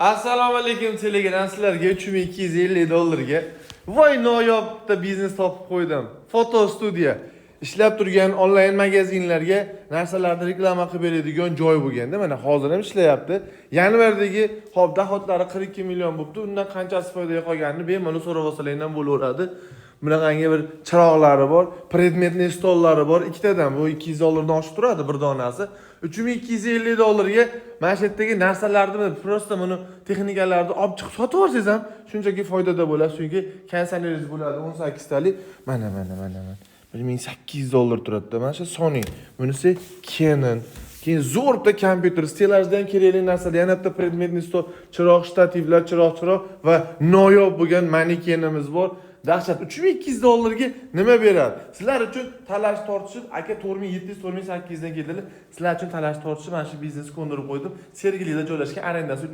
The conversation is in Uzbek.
Assalomu alaykum Telegram sizlarga 3250 dollarga voy noyobda biznes topib qo'ydim. Foto studiya. Ishlab turgan onlayn magazinlarga narsalarni reklama qilib beradigan joy bo'lganda, mana hozir ham ishlayapti. Yanvardagi dohodlari 42 million bo'libdi. Undan qanchasi foydaga qolganini bemalol so'rab olsalaringdan bo'laveradi. Bunaqangi bir chiroqlari bor, predmetli stollari bor. Ikkitadan bu 200 dollardan oshib turadi bir donasi. 3250 dollarga mana shu yerdagi narsalarni prosta buni texnikalarni olib chiqib sotib olsangiz ham shunchaki foydada bo'lasiz. Chunki konserneringiz bo'ladi 18 talik. Mana. 1800 dollar turadi. Mana shu Sony, bunisi Canon. Keyin zo'rda kompyuter, stelajdan kerakli narsalar, yana bitta predmetli stol, chiroq, shtativlar, chiroq va noyob bo'lgan manekenimiz bor. Dahshat 3200 dollarga nima beradi? Sizlar uchun talash tortishib, aka 4700 4800 dan keldilar. Sizlar uchun talash tortishib mana shu biznesni ko'ndirib qo'ydim. Sergelida joylashgan arendasi